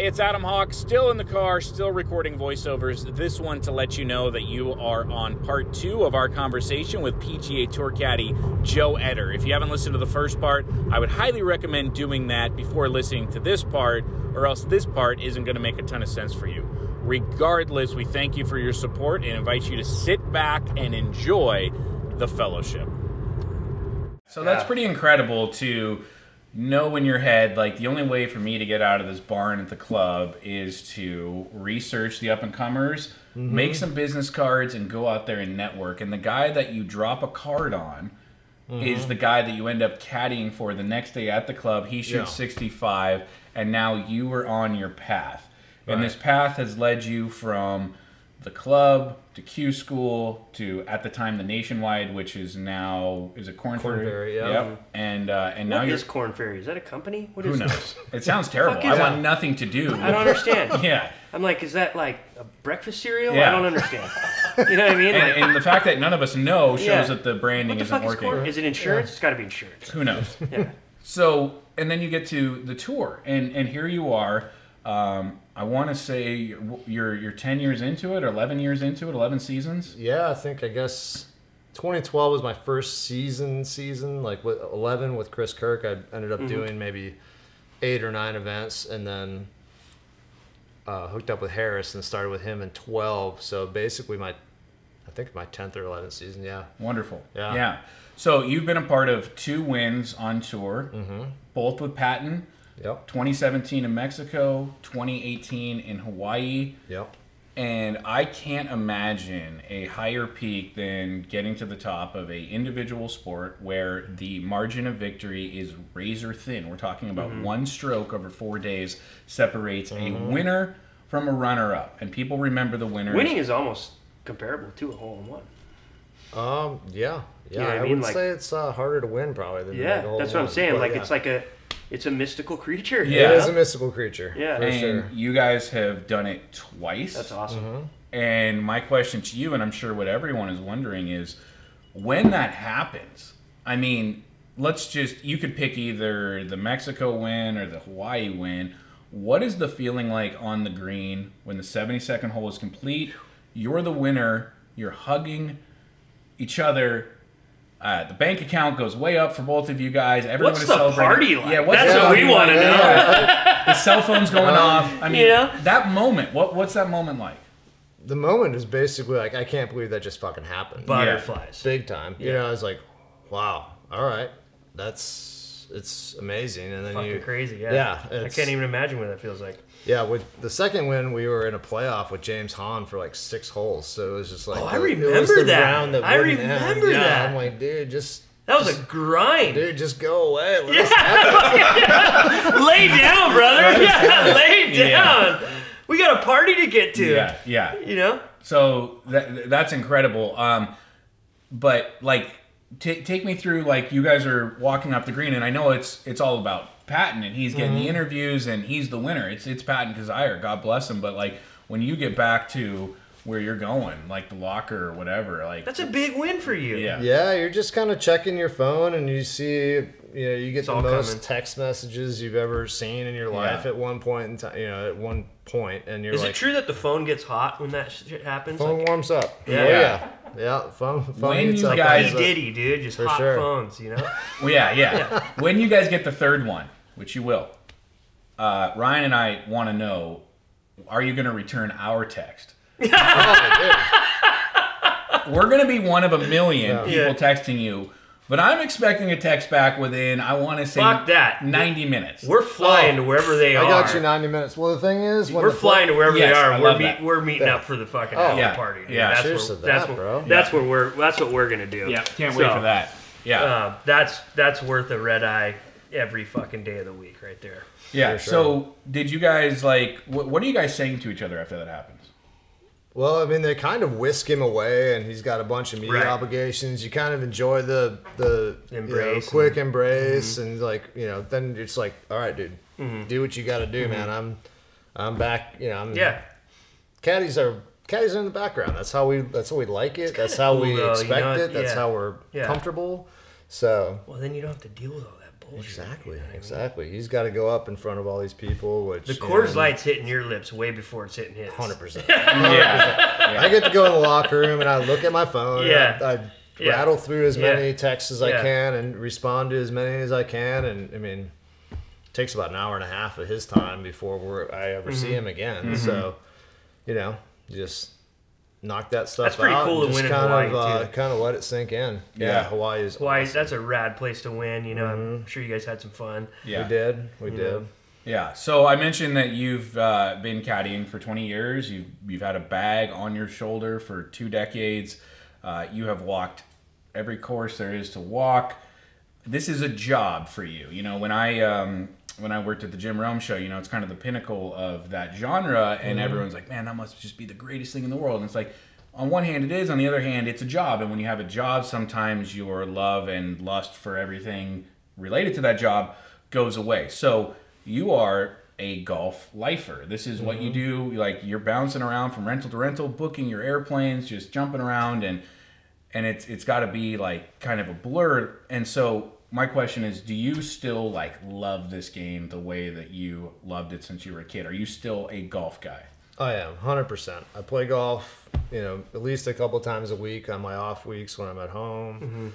it's Adam Hawk, still in the car, still recording voiceovers. This one to let you know that you are on part 2 of our conversation with PGA Tour caddy Joe Etter. If you haven't listened to the first part, I would highly recommend doing that before listening to this part, or else this part isn't going to make a ton of sense for you. Regardless, we thank you for your support and invite you to sit back and enjoy the fellowship. So that's pretty incredible to know in your head, like, the only way for me to get out of this barn at the club is to research the up-and-comers, make some business cards, and go out there and network. And the guy that you drop a card on is the guy that you end up caddying for the next day at the club. He shoots 65, and now you are on your path. Right. And this path has led you from the club to Q School to, at the time, the Nationwide, which is now, is it Corn Ferry? Yep. And now you're... What is Corn Ferry? Is that a company? What who is knows? It sounds terrible. I want nothing to do. I don't understand. Yeah. I'm like, is that like a breakfast cereal? Yeah. I don't understand. You know what I mean? And the fact that none of us know shows that the branding isn't working. Is it insurance? It's got to be insurance. Who knows? Yeah. So, and then you get to the tour, and here you are. I want to say you're 10 years into it, or 11 years into it, 11 seasons? Yeah, I guess 2012 was my first season, like with 11 with Chris Kirk. I ended up doing maybe 8 or 9 events, and then hooked up with Harris and started with him in 12. So basically I think my 10th or 11th season, yeah. Wonderful. Yeah. So you've been a part of 2 wins on tour, both with Patton. Yep. 2017 in Mexico, 2018 in Hawaii. Yep. And I can't imagine a higher peak than getting to the top of a individual sport where the margin of victory is razor thin. We're talking about one stroke over 4 days separates a winner from a runner-up. And people remember the winners. Winning is almost comparable to a hole-in-one. Yeah. You know what I mean? would say it's harder to win probably than that's what I'm saying. But, like it's a mystical creature. Yeah. It is a mystical creature. Yeah. For sure. You guys have done it twice. That's awesome. And my question to you, and I'm sure what everyone is wondering, is when that happens, I mean, you could pick either the Mexico win or the Hawaii win. What is the feeling like on the green when the 72nd hole is complete? You're the winner. You're hugging each other. The bank account goes way up for both of you guys. Everyone is celebrating. What's the party like? Yeah, that's what we want to know. The cell phone's going off. I mean, that moment. What's that moment like? The moment is basically like, I can't believe that just fucking happened. Butterflies. Big time. You know, I was like, wow, all right. It's amazing. And then fucking crazy, Yeah. I can't even imagine what that feels like. Yeah, with the second win, we were in a playoff with James Hahn for like 6 holes. So it was just like, I remember that. I remember that. I'm like, dude, that was a grind. Dude, just go away. Lay down, brother. Lay down. We got a party to get to. Yeah. You know? So that's incredible. But like, take me through, like, you guys are walking up the green, and I know it's all about Patton, and he's getting the interviews, and he's the winner. It's Patton Kizzire, God bless him. But like, when you get back to where you're going, like the locker or whatever, like, that's a big win for you. Yeah, you're just kind of checking your phone, and you see, you get the most text messages you've ever seen in your life at one point in time. At one point, and you're Is like, it true that the phone gets hot when that shit happens? Phone warms up. Yeah, phone when heats you up. guys, Diddy, dude, just hot phones, you know? Well, yeah. When you guys get the third one, which you will, Ryan and I want to know, are you going to return our text? We're going to be one of a million people texting you, but I'm expecting a text back within, I want to say, 90 minutes. We're flying to wherever they are. I got you 90 minutes. Well, the thing is, we're flying to wherever they are. We're meeting up for the fucking party. Dude. Yeah, That's what we're gonna do. Yeah, can't wait for that. Yeah, that's worth a red eye every fucking day of the week, right there. Yeah. So, did you guys what are you guys saying to each other after that happens? Well, I mean, they kind of whisk him away, and he's got a bunch of media obligations. You kind of enjoy the embrace, quick embrace, and like, then it's like, all right, dude, do what you got to do, man. I'm back. Caddies are in the background. That's how we like it. That's how we expect it. That's how we're comfortable. So well, then you don't have to deal with all that Exactly, exactly. He's got to go up in front of all these people, which... The Coors Light's hitting your lips way before it's hitting his. 100%. Yeah. I get to go in the locker room and I look at my phone. Yeah. I rattle through as many texts as I can and respond to as many as I can. And, I mean, it takes about an hour and a half of his time before I ever see him again. So, you know, just... knock that stuff out. That's pretty cool to win in Hawaii, too. Kind of let it sink in. Yeah, Hawaii is awesome. That's a rad place to win. You know, I'm sure you guys had some fun. Yeah. We did. Yeah. So I mentioned that you've been caddying for 20 years. You've had a bag on your shoulder for 2 decades. You have walked every course there is to walk. This is a job for you. You know, when I worked at the Jim Rome show, you know, it's kind of the pinnacle of that genre, and everyone's like, man, that must just be the greatest thing in the world. And it's like, on one hand it is, on the other hand it's a job, and when you have a job, sometimes your love and lust for everything related to that job goes away. So you are a golf lifer. This is what you do. Like, you're bouncing around from rental to rental, booking your airplanes, just jumping around, and it's got to be like kind of a blur. And so my question is, do you still like love this game the way that you loved it since you were a kid? Are you still a golf guy? I am, 100%. I play golf, you know, at least a couple times a week on my off weeks when I'm at home.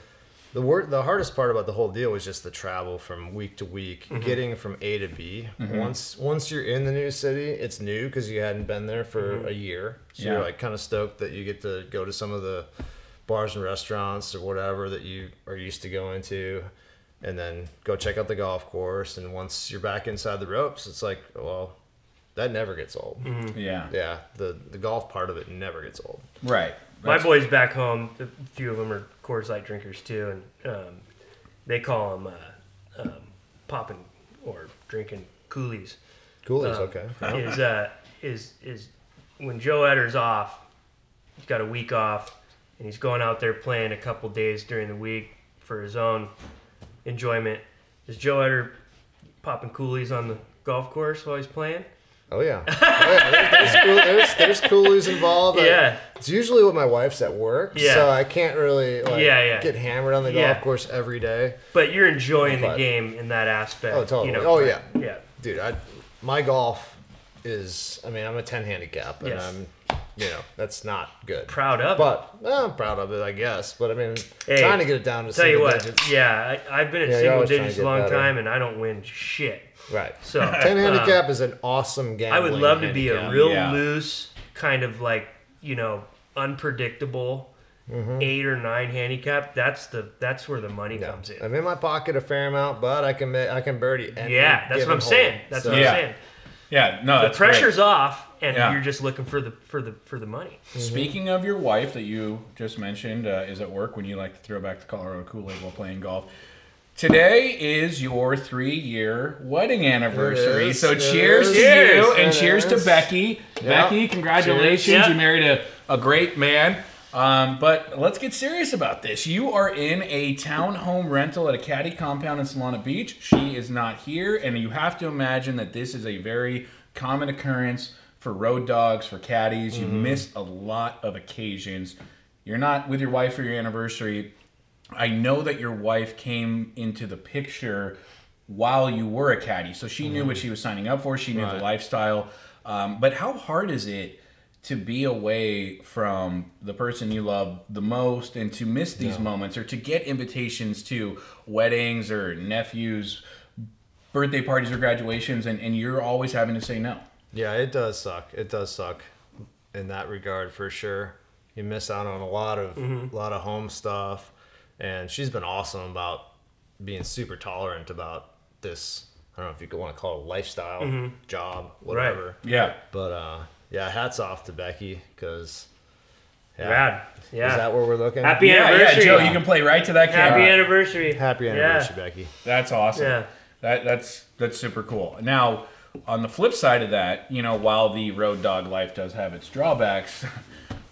The hardest part about the whole deal was just the travel from week to week, getting from A to B. Once you're in the new city, it's new because you hadn't been there for a year. So you're like kind of stoked that you get to go to some of the bars and restaurants or whatever that you are used to going to, and then go check out the golf course. And once you're back inside the ropes, it's like, well, that never gets old. Yeah, the golf part of it never gets old. Right. My boys back home, a few of them are Coors Light drinkers too, and they call them popping or drinking coolies. Coolies, okay. Is when Joe Etter's off, he's got a week off, and he's going out there playing a couple days during the week for his own enjoyment. Is Joe Etter popping coolies on the golf course while he's playing? Oh yeah, there's coolies involved. Yeah, it's usually when my wife's at work, so I can't really get hammered on the golf course every day. But you're enjoying the game in that aspect. Oh totally. You know, yeah, dude. My golf is, I mean, I'm a 10 handicap, and I'm, you know, that's not good. Proud of it. But I'm proud of it, I guess. But I mean, trying to get it down to single digits. Yeah, I've been at single digits a long time, and I don't win shit. Right. So 10 handicap is an awesome gambling. I would love to be a real Yeah. loose, kind of like, you know, unpredictable 8 or 9 handicap. That's where the money comes in. I'm in my pocket a fair amount, but I can birdie any that's what I'm saying. That's what I'm saying. Yeah, no, The that's pressure's great. off, and you're just looking for the money. Speaking of your wife that you just mentioned is at work when you like to throw back the Colorado Kool-Aid while playing golf. Today is your 3-year wedding anniversary. So cheers to you, and cheers to Becky. Yep. Becky, congratulations. Cheers. You married a great man. But let's get serious about this. You are in a townhome rental at a Caddie compound in Solana Beach. She is not here, and you have to imagine that this is a very common occurrence for road dogs, for caddies. You miss a lot of occasions. You're not with your wife for your anniversary. I know that your wife came into the picture while you were a caddy, so she knew what she was signing up for. She knew the lifestyle. But how hard is it to be away from the person you love the most and to miss these moments, or to get invitations to weddings or nephews' birthday parties or graduations, and you're always having to say no? Yeah, it does suck. It does suck in that regard for sure. You miss out on a lot of home stuff. And she's been awesome about being super tolerant about this. I don't know if you could want to call it a lifestyle, job, whatever. Right. Yeah. But hats off to Becky, because Rad. Yeah. Is that where we're looking? Happy anniversary. Yeah, Joe, you can play right to that camera. Happy anniversary. Happy anniversary, Becky. That's awesome. Yeah. That's super cool. Now, on the flip side of that, you know, while the road dog life does have its drawbacks,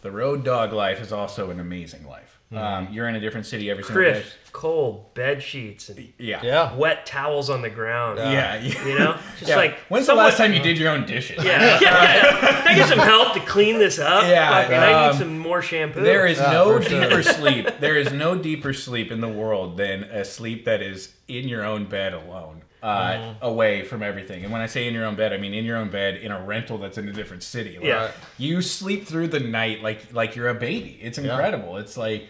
the road dog life is also an amazing life. You're in a different city every single day. Crisp, cold bed sheets and Yeah. wet towels on the ground. Yeah. You know? Just like when's the last time you did your own dishes? Yeah. Can I get some help to clean this up? Yeah. Fucking, I need some more shampoo. There is no deeper sleep. There is no deeper sleep in the world than a sleep that is in your own bed alone. Away from everything. And when I say in your own bed, I mean in your own bed in a rental that's in a different city. Like, you sleep through the night like you're a baby. It's incredible. It's like,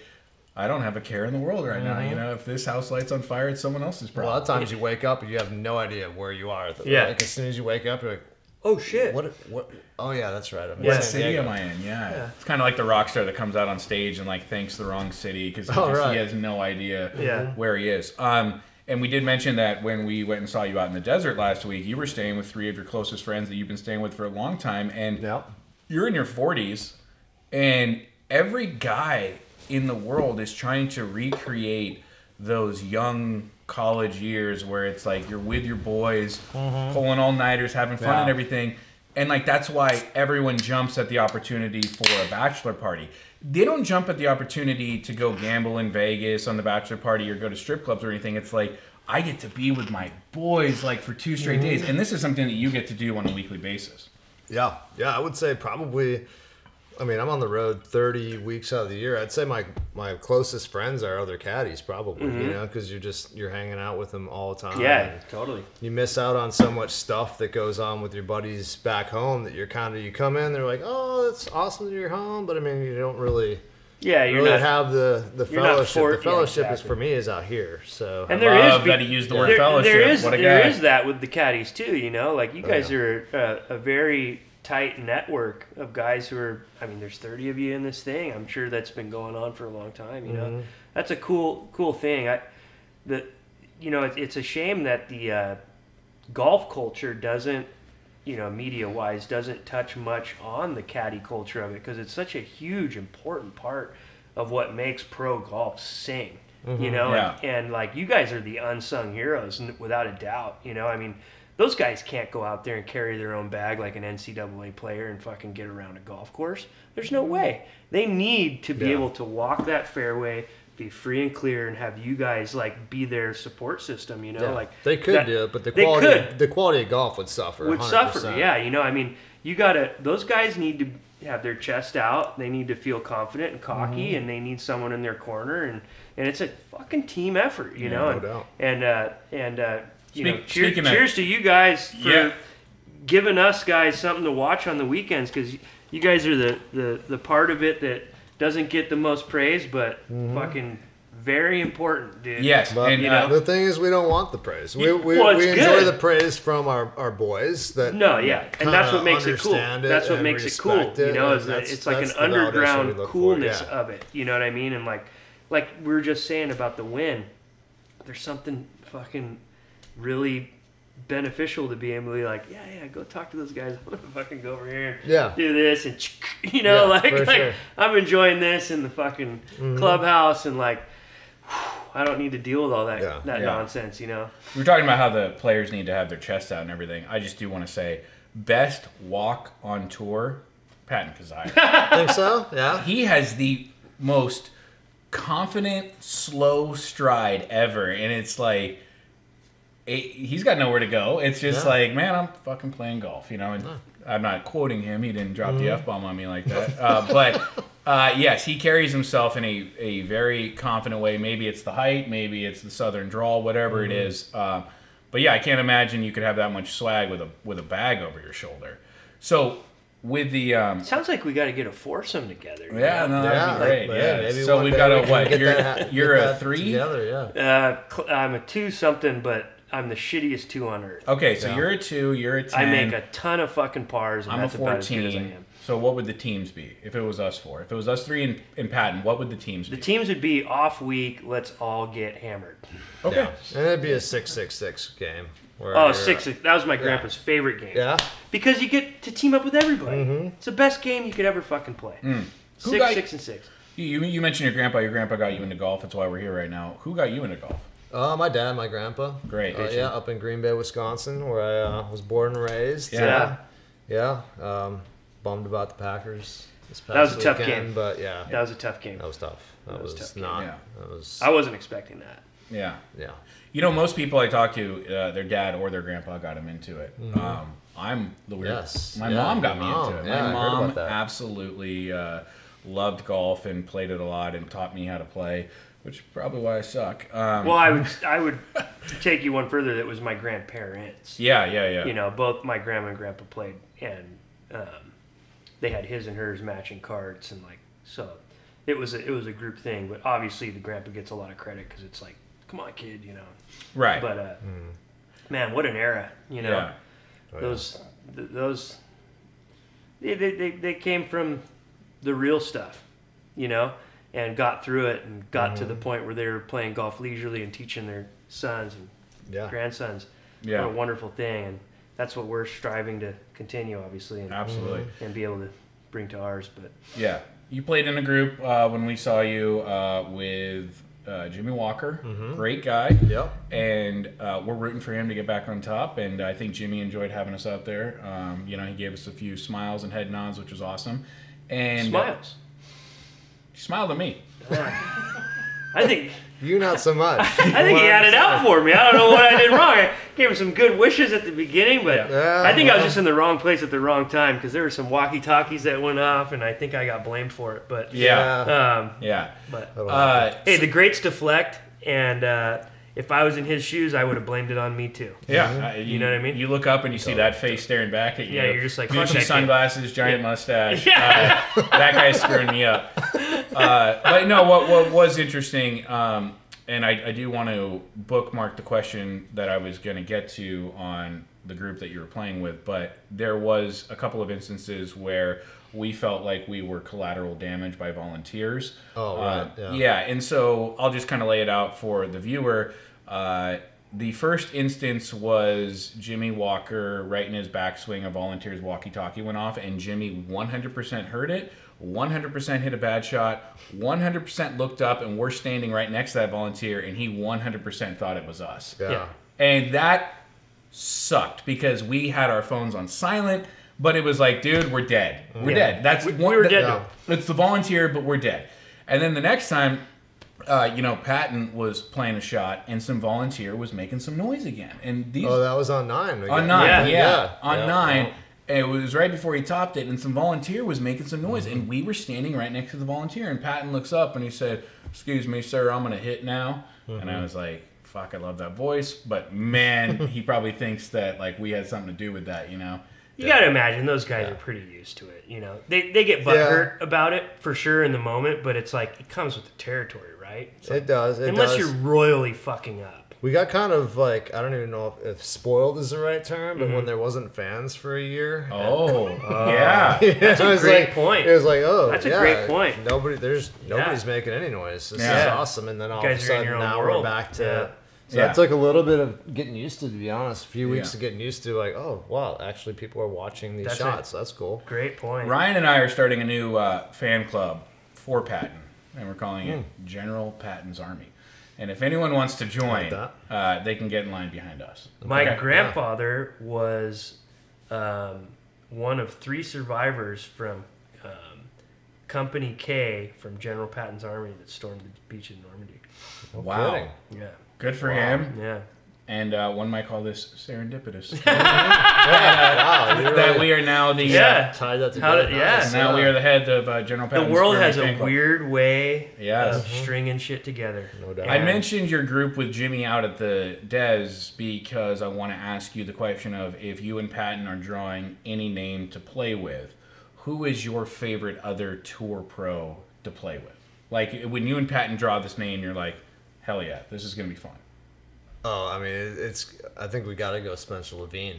I don't have a care in the world right now. You know, if this house light's on fire, it's someone else's problem. A lot of times you wake up and you have no idea where you are. Yeah. Like as soon as you wake up, you're like, oh shit. What? Oh yeah, that's right. What city am I in? Yeah. It's kind of like the rock star that comes out on stage and like thanks the wrong city because he has no idea where he is. And we did mention that when we went and saw you out in the desert last week, you were staying with 3 of your closest friends that you've been staying with for a long time. And you're in your 40s, and every guy in the world is trying to recreate those young college years where it's like you're with your boys, pulling all-nighters, having fun and everything. And like that's why everyone jumps at the opportunity for a bachelor party. They don't jump at the opportunity to go gamble in Vegas on the bachelor party or go to strip clubs or anything. It's like, I get to be with my boys like for 2 straight days. And this is something that you get to do on a weekly basis. Yeah, I would say probably, I mean, I'm on the road 30 weeks out of the year. I'd say my closest friends are other caddies probably, you know, because you're hanging out with them all the time. Yeah, totally. You miss out on so much stuff that goes on with your buddies back home that you come in, they're like, oh, it's awesome that you're home, but I mean, you don't really have the fellowship. The fellowship is for me is out here. So and I love that he used the word fellowship. There is that with the caddies too. You know, like you guys are a very tight network of guys who are. I mean, there's 30 of you in this thing. I'm sure that's been going on for a long time. You know, that's a cool thing. It's a shame that the golf culture doesn't, media-wise, doesn't touch much on the caddy culture of it because it's such a huge, important part of what makes pro golf sing. And like you guys are the unsung heroes without a doubt. I mean, those guys can't go out there and carry their own bag like an NCAA player and fucking get around a golf course. There's no way. They need to be able to walk that fairway, be free and clear, and have you guys like be their support system. Like they could do it, but the quality of golf would suffer. Would 100%. suffer. Yeah, I mean, you gotta. Those guys need to have their chest out. They need to feel confident and cocky, and they need someone in their corner, and it's a fucking team effort. No doubt. Cheers to you guys for giving us guys something to watch on the weekends because you guys are the part of it that doesn't get the most praise, but fucking very important, dude. Yes, but and the thing is, we don't want the praise. We enjoy the praise from our boys. That and that's what makes it cool. That's what makes it cool. It's like an underground coolness of it. You know what I mean? And like we were just saying about the win, there's something fucking really beneficial to be able to be like, go talk to those guys. I'm gonna fucking go over here and do this and sure. I'm enjoying this in the fucking clubhouse and like I don't need to deal with all that nonsense, We were talking about how the players need to have their chests out and everything. I just do want to say, best walk on tour, Patton Kizzire. Think so? Yeah. He has the most confident, slow stride ever, and it's like he's got nowhere to go. It's just like, man, I'm fucking playing golf, And I'm not quoting him. He didn't drop the F-bomb on me like that. But yes, he carries himself in a very confident way. Maybe it's the height, maybe it's the southern drawl, whatever it is. But yeah, I can't imagine you could have that much swag with a bag over your shoulder. So with the sounds like we got to get a foursome together. Yeah, no, that'd be great. Yeah. So we've got a what? You're a 3 together, I'm a 2 something, but I'm the shittiest 2 on earth. Okay, so you're a 2, you're a 10. I make a ton of fucking pars, and I'm that's a 14. about as good as I am. So what would the teams be if it was us 4? If it was us 3 and Patton, what would the teams be? The teams would be off week, let's all get hammered. Okay. Yeah. And it'd be a 6-6-6 game. Oh, 6-6. That was my grandpa's favorite game. Yeah? Because you get to team up with everybody. It's the best game you could ever fucking play. 6 and 6. You mentioned your grandpa. Your grandpa got you into golf. That's why we're here right now. Who got you into golf? My dad, my grandpa. Great. Up in Green Bay, Wisconsin, where I was born and raised. Yeah. Bummed about the Packers this That was past a tough weekend, game. but yeah, That was a tough game. that was tough. That was tough game. not. Yeah. That was. I wasn't expecting that. Yeah. Yeah. You know, most people I talk to, their dad or their grandpa got them into it. I'm the weird. Yes. My Yeah, mom got your me mom. into it. Yeah, I My heard mom about that. absolutely loved golf and played it a lot and taught me how to play, which is probably why I suck. Well, I would take you one further. That was my grandparents. Yeah. You know, both my grandma and grandpa played, and they had his and hers matching cards, and like so, it was a group thing. But obviously, the grandpa gets a lot of credit because it's like, come on, kid, you know. Right. But man, what an era, you know. Yeah. Those they came from the real stuff, you know, and got through it and got to the point where they were playing golf leisurely and teaching their sons and grandsons. Yeah. What a wonderful thing, and that's what we're striving to continue, obviously, and, Absolutely. and be able to bring to ours. But Yeah. You played in a group when we saw you with Jimmy Walker. Great guy. Yep. And we're rooting for him to get back on top. And I think Jimmy enjoyed having us out there. You know, he gave us a few smiles and head nods, which was awesome. And smiles. He smiled at me. I think You not so much. I think he had it out for me. I don't know what I did wrong. I gave him some good wishes at the beginning, but Yeah, I think I was just in the wrong place at the wrong time because there were some walkie-talkies that went off, and I think I got blamed for it. But Yeah. but hey, the greats deflect, and if I was in his shoes, I would have blamed it on me too. Yeah. You know what I mean? You look up and you see that face staring back at you. Yeah, you're just like, fuck that Gucci kid. sunglasses, giant mustache. Yeah. That guy's screwing me up. But no, what was interesting, and I do want to bookmark the question that I was going to get to on the group that you were playing with, but there was a couple of instances where we felt like we were collateral damage by volunteers. Oh, right. Yeah, and so I'll just kind of lay it out for the viewer. The first instance was Jimmy Walker right in his backswing. A volunteer's walkie-talkie went off, and Jimmy 100% heard it, 100% hit a bad shot, 100% looked up, and we're standing right next to that volunteer, and he 100% thought it was us. Yeah. And that sucked because we had our phones on silent, but it was like, dude, we're dead. We're dead. That's we were dead. Yeah. It's the volunteer, but we're dead. And then the next time, Patton was playing a shot, and some volunteer was making some noise again. And these Oh, that was on 9. on 9, Yeah. on Yeah. 9. Yeah. And it was right before he topped it, and some volunteer was making some noise, and we were standing right next to the volunteer. And Patton looks up and he said, "Excuse me, sir, I'm gonna hit now." And I was like, "Fuck, I love that voice," but man, he probably thinks that like we had something to do with that, you know. You got to imagine those guys are pretty used to it. You know, they get butthurt about it for sure in the moment, but it's like it comes with the territory, right? It's like, It does. unless you're royally fucking up. We got kind of like, I don't even know if spoiled is the right term, but when there wasn't fans for a year. Oh, yeah. That's a great point. It was like, oh, That's a yeah, great point. Nobody's making any noise. This Yeah. is awesome. And then all of a guys are in sudden your own now world. we're back to. Yeah. So Yeah. that took a little bit of getting used to be honest. A few weeks Yeah. of getting used to, like, oh, wow, actually people are watching these That's shots. That's cool. Great point. Ryan and I are starting a new fan club for Patton, and we're calling it General Patton's Army. And if anyone wants to join, like they can get in line behind us. My Okay. grandfather was one of 3 survivors from Company K from General Patton's Army that stormed the beach in Normandy. Wow. kidding. Yeah. Good for him. Yeah. And one might call this serendipitous. Wow, you that really we are now the Yeah. tied that How together. did- yeah. Nice. now we are the head of General The Patton's world Army has a fan club. weird way Yes. of stringing shit together. No doubt. I mentioned your group with Jimmy out at the Des because I want to ask you the question of if you and Patton are drawing any name to play with, who is your favorite other tour pro to play with? Like when you and Patton draw this name, you're like, hell yeah, this is going to be fun. Oh, I mean, I think we got to go Spencer Levine.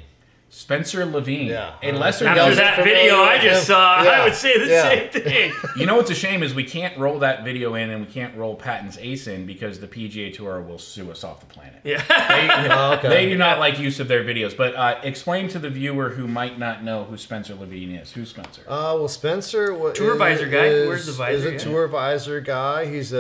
Spencer Levine. Yeah. A lesser After known. that video I just saw, Yeah. I would say the Yeah. same thing. You know what's a shame is we can't roll that video in and we can't roll Patton's ace in because the PGA Tour will sue us off the planet. Yeah. They, they do not like use of their videos. But explain to the viewer who might not know who Spencer Levine is. Who's Spencer? Well, Spencer Tour visor guy. Where's the visor? Is a Yeah. tour visor guy. He's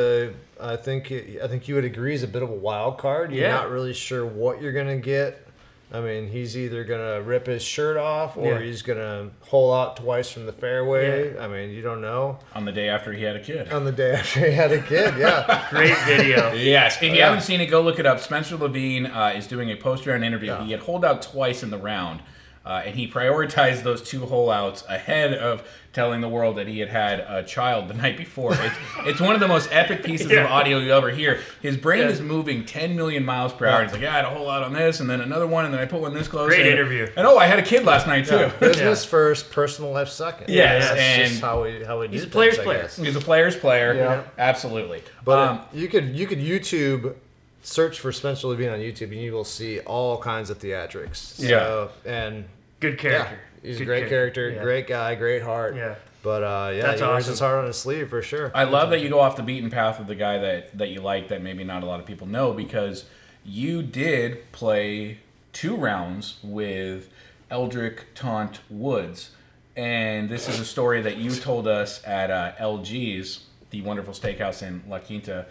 I think you would agree, he's a bit of a wild card. You're Yeah. not really sure what you're gonna get I mean, he's either going to rip his shirt off or Yeah. he's going to hole out twice from the fairway. Yeah. I mean, you don't know. On the day after he had a kid. On the day after he had a kid, yeah. Great video. Yes, if you haven't seen it, go look it up. Spencer Levine is doing a post-round interview. Yeah. He had holed out twice in the round, and he prioritized those 2 hole-outs ahead of telling the world that he had had a child the night before. It's one of the most epic pieces of audio you'll ever hear. His brain is moving 10 million miles per hour. He's like, yeah, I had a hole out on this, and then another one, and then I put one this close. Great interview. And I had a kid last night, too. Yeah. Business first, personal life second. Yes, That's and just how we do he's a things, player's I player. guess. He's a player's player. Yeah. Absolutely. But you could YouTube, search for Spencer Levine on YouTube, and you will see all kinds of theatrics. So, and Good character. yeah, he's a great character, great guy, great heart. Yeah. But yeah, That's he wears awesome. his heart on his sleeve for sure. I love that you go off the beaten path with the guy that you like that maybe not a lot of people know, because you did play 2 rounds with Eldrick Taunt Woods. And this is a story that you told us at LG's, the wonderful steakhouse in La Quinta.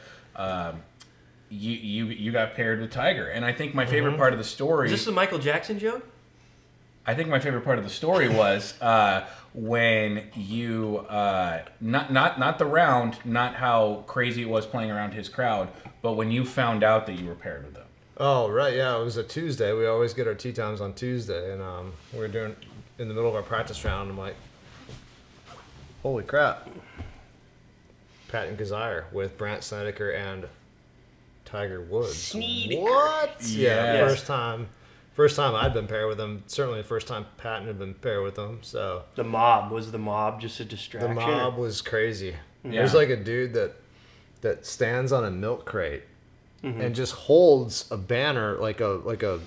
You got paired with Tiger. And I think my favorite part of the story... Is this the Michael Jackson joke? I think my favorite part of the story was when you not the round, not how crazy it was playing around his crowd, but when you found out that you were paired with them. Oh right, yeah, it was a Tuesday. We always get our tee times on Tuesday, and we were doing in the middle of our practice round. I'm like, holy crap! Patton Kizzire with Brandt Snedeker and Tiger Woods. Snedeker. What? Yeah, Yes. first time I'd been paired with him. Certainly the first time Patton had been paired with him. So The mob. Was the mob just a the distraction? mob was crazy. Yeah. There's like a dude that stands on a milk crate and just holds a banner like a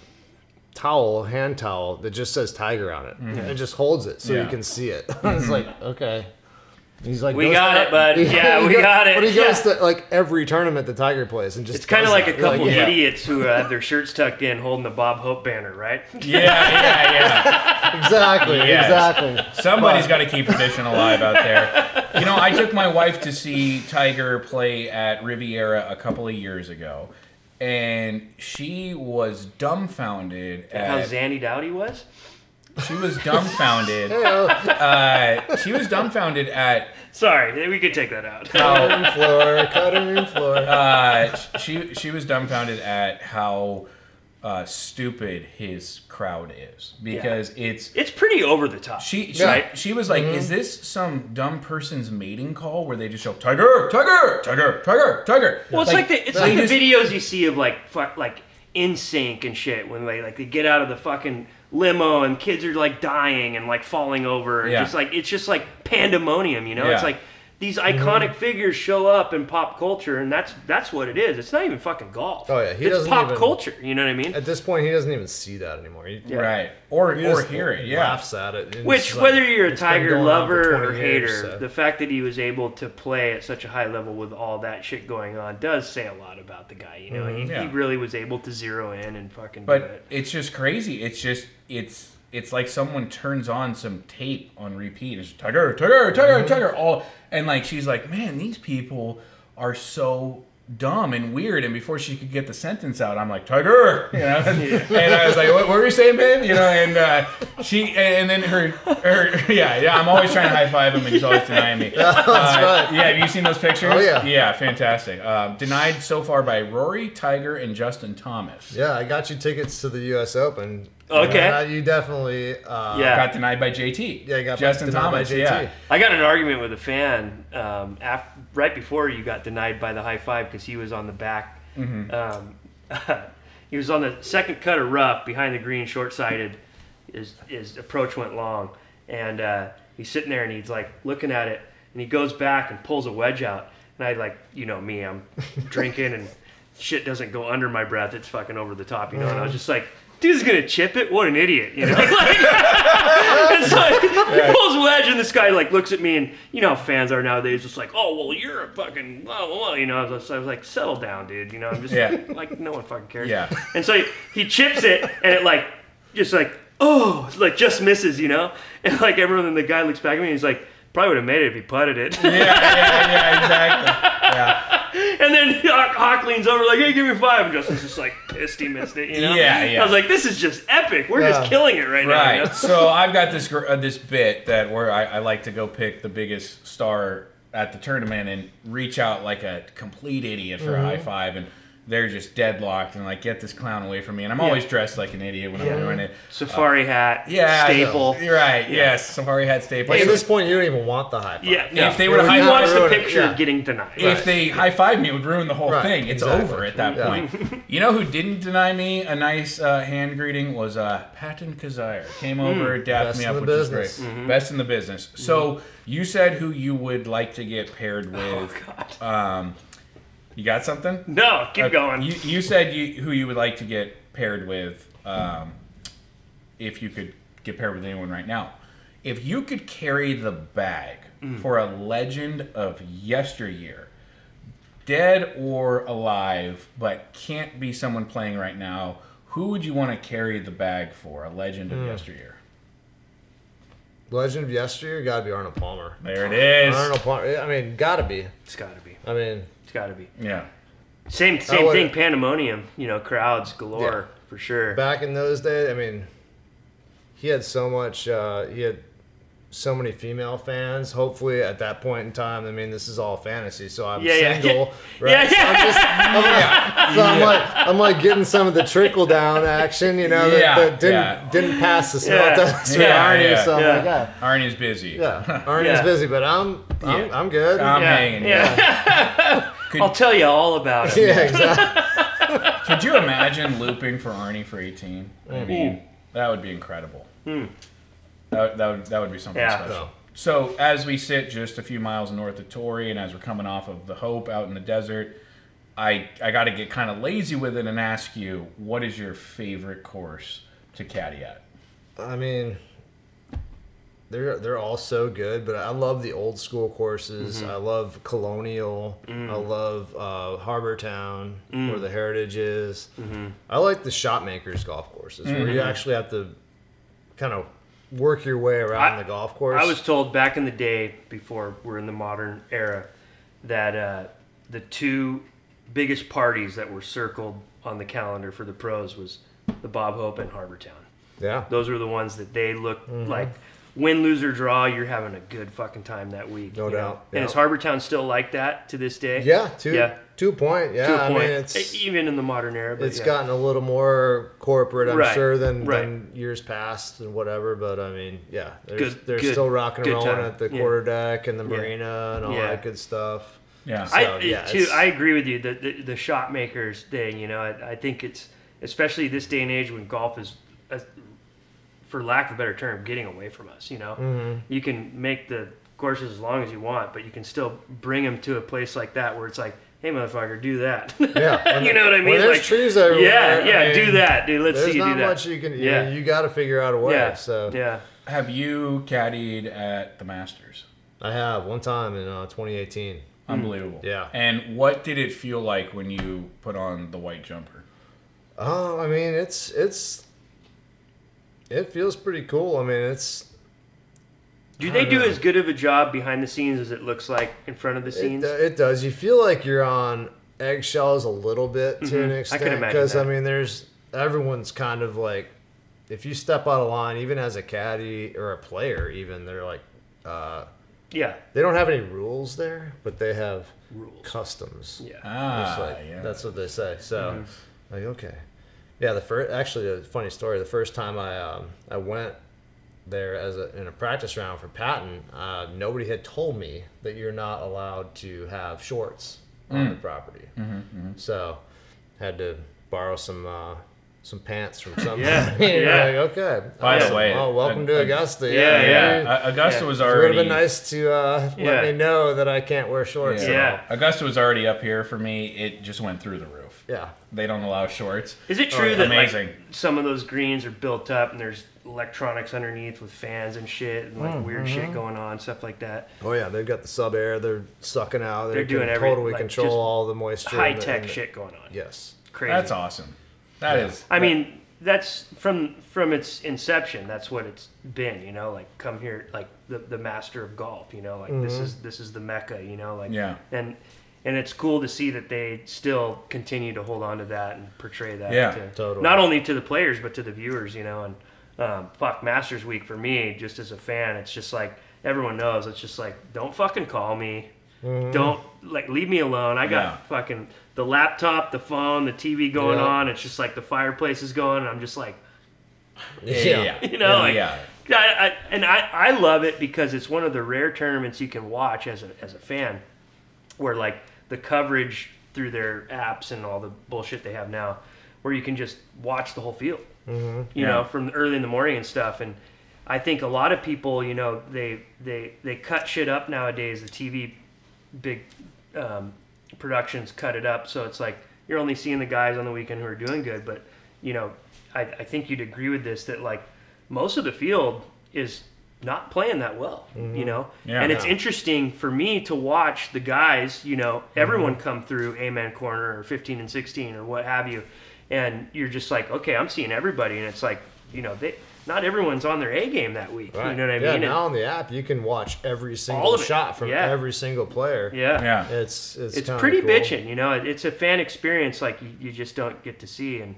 towel, hand towel that just says Tiger on it, and just holds it so you can see it. It's like, okay. He's like, We goes got to- it, bud. Yeah, we got it. But he goes to like every tournament that Tiger plays and just. It's kind of does like a that. couple Like, idiots who have their shirts tucked in holding the Bob Hope banner, right? Yeah. Exactly. Yes. Exactly. Somebody's got to keep tradition alive out there. You know, I took my wife to see Tiger play at Riviera a couple of years ago, and she was dumbfounded How at... Zanny Dowdy was? She was dumbfounded. She was dumbfounded at Sorry, we could take that out. Cutting floor. she was dumbfounded at how stupid his crowd is, because It's pretty over the top. she Yeah. she was like, is this some dumb person's mating call where they just shout Tiger, Tiger, Tiger, Tiger, Tiger? Well, it's like the they just- videos you see of like NSYNC and shit when they get out of the fucking limo and kids are like dying and like falling over and Yeah. it's just like pandemonium, you know? Yeah. It's like these iconic figures show up in pop culture, and that's what it is. It's not even fucking golf. Oh, yeah, he it's doesn't pop even- culture. You know what I mean? At this point, he doesn't even see that anymore. Right. Or just hear it, yeah. laughs at it. and Which, it's like, whether you're a it's been Tiger going on for lover 20 or years, hater, so. the fact that he was able to play at such a high level with all that shit going on does say a lot about the guy. You know, Yeah. he really was able to zero in and fucking do But it. it's just crazy. It's like someone turns on some tape on repeat. It's Tiger, Tiger, Tiger, Tiger. All and like she's like, man, these people are so dumb and weird. And before she could get the sentence out, I'm like, Tiger, you know. And I was like, what were you saying, babe? You know. And and then her yeah. I'm always trying to high five him, and he's always denying me. That's right. Yeah, have you seen those pictures? Oh, yeah. Yeah, fantastic. Denied so far by Rory, Tiger, and Justin Thomas. Yeah, I got you tickets to the U.S. Open. Okay. You definitely. Yeah. Got denied by JT. Yeah, you got Justin denied by Thomas. JT. Yeah. I got in an argument with a fan right before you got denied by the high five because he was on the back. He was on the second cut of rough behind the green, short-sided. His approach went long, and he's sitting there and he's like looking at it, and he goes back and pulls a wedge out, and I like, you know me, I'm drinking and shit doesn't go under my breath. It's fucking over the top, you know. And I was just like, dude's gonna chip it. What an idiot, you know. And so he pulls a wedge, and this guy like looks at me, and you know how fans are nowadays, just like, oh well, you're a fucking blah, blah, blah, you know. I was like, settle down, dude. You know, I'm just like, no one fucking cares. Yeah. And so he chips it, and it like just like, oh, like just misses, you know. And like everyone, and the guy looks back at me, and he's like, probably would have made it if he putted it. Yeah, exactly. Yeah. And then Hawk leans over like, hey, give me 5. And Justin's just like pissed he missed it, you know? Yeah. I was like, this is just epic. We're just killing it right now. Right. You know? So I've got this bit that where I like to go pick the biggest star at the tournament and reach out like a complete idiot for a high five, and they're just deadlocked and like, get this clown away from me. And I'm always dressed like an idiot when I'm doing it. Safari hat, yeah, staple. You're right. Yes, safari hat, staple. Like, at this point, you don't even want the high five. Yeah. If they would have He high wants the fived, picture of getting denied. if they high fived me, it would ruin the whole thing. It's over at that point. You know who didn't deny me a nice hand greeting was Patton Kizzire. Came over, dapped me up, which is great. Best in the business. So you said who you would like to get paired with. Oh, God. You got something? No, keep going. You said who you would like to get paired with if you could get paired with anyone right now. If you could carry the bag for a legend of yesteryear, dead or alive, but can't be someone playing right now, who would you want to carry the bag for? A legend of yesteryear. Legend of yesteryear, gotta be Arnold Palmer. There it is. Arnold Palmer. I mean, gotta be. It's got to be. I mean, It's got to be. Yeah. Same thing, pandemonium, crowds galore, for sure. back in those days, I mean, he had so much. He had so many female fans. Hopefully, at that point in time, I mean, this is all fantasy, so I'm single, right? So I'm like getting some of the trickle down action, that didn't pass the smell test for Arnie. So I'm like, Arnie's busy. Yeah, Arnie's busy, but I'm good. I'm hanging. I'll tell you all about it. Yeah, exactly. Could you imagine looping for Arnie for 18? I mean, that would be incredible. That would be something special. So as we sit just a few miles north of Torrey, and as we're coming off of the Hope out in the desert, I got to get kind of lazy with it and ask you, what is your favorite course to caddy at? I mean, they're all so good, but I love the old school courses. I love Colonial. I love Harbor Town, where the Heritage is. I like the Shopmakers golf courses, where you actually have to kind of work your way around the golf course. I was told back in the day, before we're in the modern era, that the 2 biggest parties that were circled on the calendar for the pros was the Bob Hope and Harbor Town. Yeah. Those were the ones that they looked like. Win, lose, or draw, you're having a good fucking time that week. No doubt. And is Harbor Town still like that to this day? Yeah, 2 point. Yeah, To a point. I mean, it's even in the modern era. But it's gotten a little more corporate, I'm sure, than Right. years past and whatever. But I mean, yeah, they're Good- still rocking and good rolling time. at the quarter deck and the marina and all that good stuff. Yeah. So, I agree with you. The shot makers thing, I think it's, especially this day and age when golf is, for lack of a better term, getting away from us. You can make the courses as long as you want, but you can still bring them to a place like that where it's like, hey, motherfucker, do that. Yeah, you know what I mean? When there's trees everywhere. Yeah, I mean, do that, dude. Let's see you do that. There's not much you can. Yeah, you got to figure out a way. Yeah, So yeah. Have you caddied at the Masters? I have one time in 2018. Unbelievable. Yeah. And what did it feel like when you put on the white jumper? Oh, I mean, it feels pretty cool. I mean, it's. Do they do as good of a job behind the scenes as it looks like in front of the scenes? It does. You feel like you're on eggshells a little bit to an extent. I can imagine because that. I mean, everyone's kind of like, if you step out of line, even as a caddy or a player, even they're like, yeah. they don't have any rules there, but they have Rules. customs. Yeah. That's what they say. So, like, okay, yeah. Actually, a funny story. The first time I went there in a practice round for Patton, nobody had told me that you're not allowed to have shorts on the property. So, had to borrow some pants from somebody. Like, okay. By the way, welcome to Augusta. Augusta was It already. would have been nice to let me know that I can't wear shorts. Yeah. Augusta was already up here for me. It just went through the roof. Yeah. They don't allow shorts. Is it true that amazing. like some of those greens are built up and there's electronics underneath with fans and shit and like weird shit going on, stuff like that? Oh yeah, they've got the sub air. They're sucking out. They're doing totally like, control just all the moisture. High tech shit going on. Yes. Crazy. That's awesome. That is. I mean, that's from its inception. That's what it's been. Like come here, like the master of golf. Like this is the mecca. Like Yeah. and And it's cool to see that they still continue to hold on to that and portray that. Yeah, totally. Not only to the players, but to the viewers, And Masters Week for me, just as a fan, it's just like, everyone knows, it's just like, don't fucking call me. Don't, leave me alone. I got fucking the laptop, the phone, the TV going on. It's just like the fireplace is going, and I'm just like, I love it because it's one of the rare tournaments you can watch as a fan, where like the coverage through their apps and all the bullshit they have now, where you can just watch the whole field, you know, from early in the morning and stuff. And I think a lot of people, they cut shit up nowadays. The TV big productions cut it up, so it's like you're only seeing the guys on the weekend who are doing good. But I think you'd agree with this, that like most of the field is not playing that well, and it's interesting for me to watch the guys, everyone come through Amen Corner or 15 and 16 or what have you, and you're just like, okay, I'm seeing everybody, and it's like, not everyone's on their A game that week. Right. You know what I mean? Yeah, now on the app, you can watch every single shot from every single player. Yeah. It's pretty cool. bitchin', It's a fan experience like you just don't get to see, and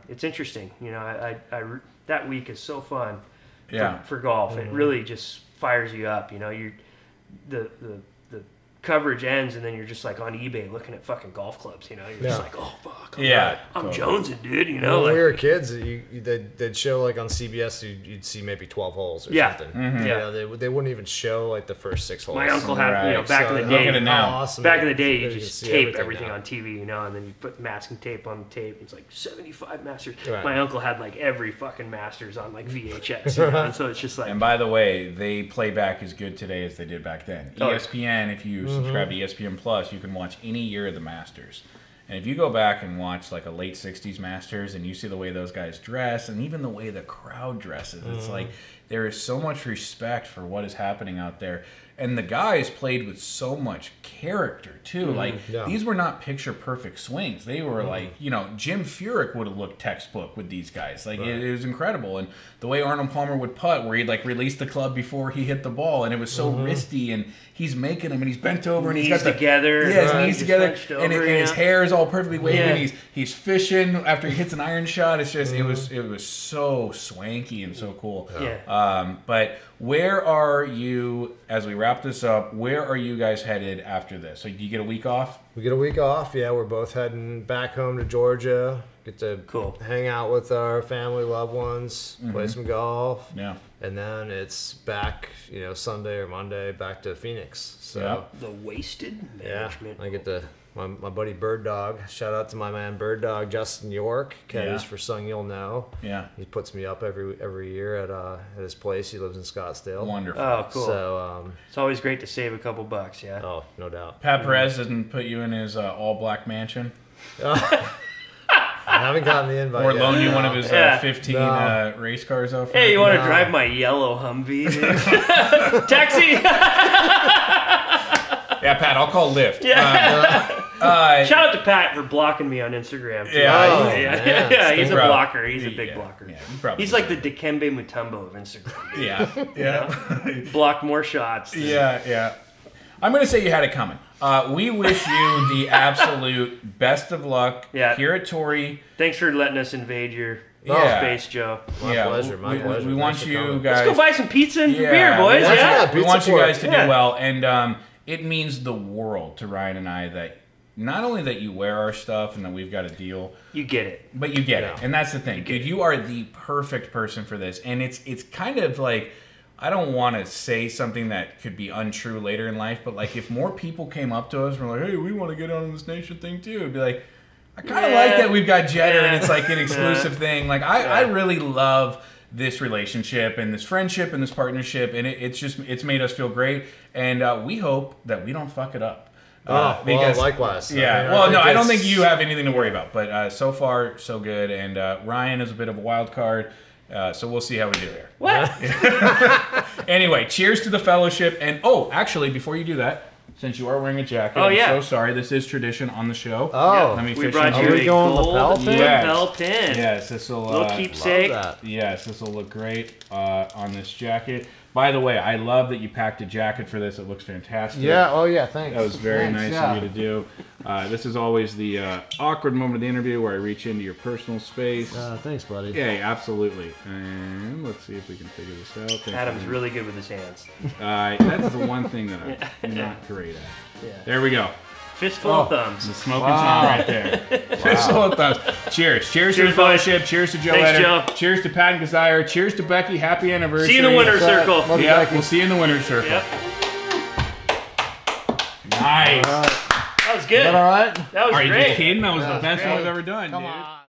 it's interesting. That week is so fun for golf. It really just fires you up. The coverage ends, and then you're just like on eBay looking at fucking golf clubs. You're just like, oh fuck, I'm jonesing, dude. When we were kids, they'd show like on CBS, you'd see maybe 12 holes or something. They wouldn't even show like the first 6 holes. My uncle had, back in the day. Look at it now. Awesome. Back in the day, you just tape everything on TV, and then you put masking tape on the tape. It's like 75 Masters. Right. My uncle had like every fucking Masters on like VHS, and so it's just like. And by the way, they play back as good today as they did back then. ESPN, if you subscribe to ESPN Plus, you can watch any year of the Masters. And if you go back and watch like a late 60s Masters and you see the way those guys dress and even the way the crowd dresses, it's like there is so much respect for what is happening out there. And the guys played with so much character, too. These were not picture-perfect swings. They were like, Jim Furyk would have looked textbook with these guys. It was incredible. And the way Arnold Palmer would putt, where he'd release the club before he hit the ball, and it was so wristy, and he's making them, and he's bent over, and he's got together. His knees together, and his hair is all perfectly waving. He's fishing after he hits an iron shot. It's just, it was so swanky and so cool. But where are you, as we wrap this up, where are you guys headed after this? So do you get a week off? We get a week off, we're both heading back home to Georgia. Get to hang out with our family, loved ones, play some golf. Yeah. And then it's back, Sunday or Monday, back to Phoenix. So the wasted management. I get to my buddy Bird Dog. Shout out to my man Bird Dog, Justin York. Caddie's for Sung You'll Know. Yeah. He puts me up every year at his place. He lives in Scottsdale. Wonderful. Oh, cool. So it's always great to save a couple bucks. Yeah. Oh, no doubt. Pat Perez doesn't put you in his all black mansion. I haven't gotten the invite or yet. loan you one of his 15 race cars out. Hey, you want to drive my yellow Humvee? Taxi. Yeah, Pat, I'll call Lyft. Shout out to Pat for blocking me on Instagram. He's a blocker. He's a big blocker. Yeah, he's like the Dikembe Mutombo of Instagram. Block more shots. Yeah. I'm going to say you had it coming. We wish you the absolute best of luck here at Torrey. Thanks for letting us invade your space, Joe. My pleasure. We want you guys. Let's go buy some pizza and beer, boys. We want you guys to do well. And it means the world to Ryan and I that not only that you wear our stuff and that we've got a deal. You get it. But you get it. And that's the thing. Dude, you are the perfect person for this. And it's kind of like, I don't want to say something that could be untrue later in life, but like if more people came up to us and were like, hey, we want to get on this nation thing too, it'd be like, I kind of like that we've got Jetter and it's like an exclusive thing. Like I really love this relationship and this friendship and this partnership, and it's made us feel great, and we hope that we don't fuck it up. Because, likewise. Yeah. I don't think you have anything to worry about, but so far so good, and Ryan is a bit of a wild card. So we'll see how we do here. What? Anyway, cheers to the fellowship. And actually, before you do that, since you are wearing a jacket, Oh, yeah. I'm so sorry. This is tradition on the show. Oh. Let me We fish brought into you it. a going gold lapel pin? lapel pin. Yes, this will Little keepsake. yes, this will look great on this jacket. By the way, I love that you packed a jacket for this. It looks fantastic. Yeah. Oh yeah. Thanks. That was very Thanks, nice yeah. of you to do. This is always the awkward moment of the interview where I reach into your personal space. Thanks, buddy. Yeah, absolutely. And let's see if we can figure this out. Thank Adam's you. really good with his hands. That's the one thing that I'm not great at. Yeah. There we go. Fistful of thumbs. The smoking Tom right there. Fistful of thumbs. Cheers. Cheers to the Cheers, boys. fellowship. Cheers to Joe Thanks, Etter. Joe. Cheers to Patton Kizzire. Cheers to Becky. Happy anniversary. See you in the winner's circle. Love you, Yeah, Becky. we'll see you in the winner's circle. Yep. Nice. All right. That was good. Is that all right? That was Are you great. kidding? That was Yeah, the best great. one we've ever done, Come dude. on.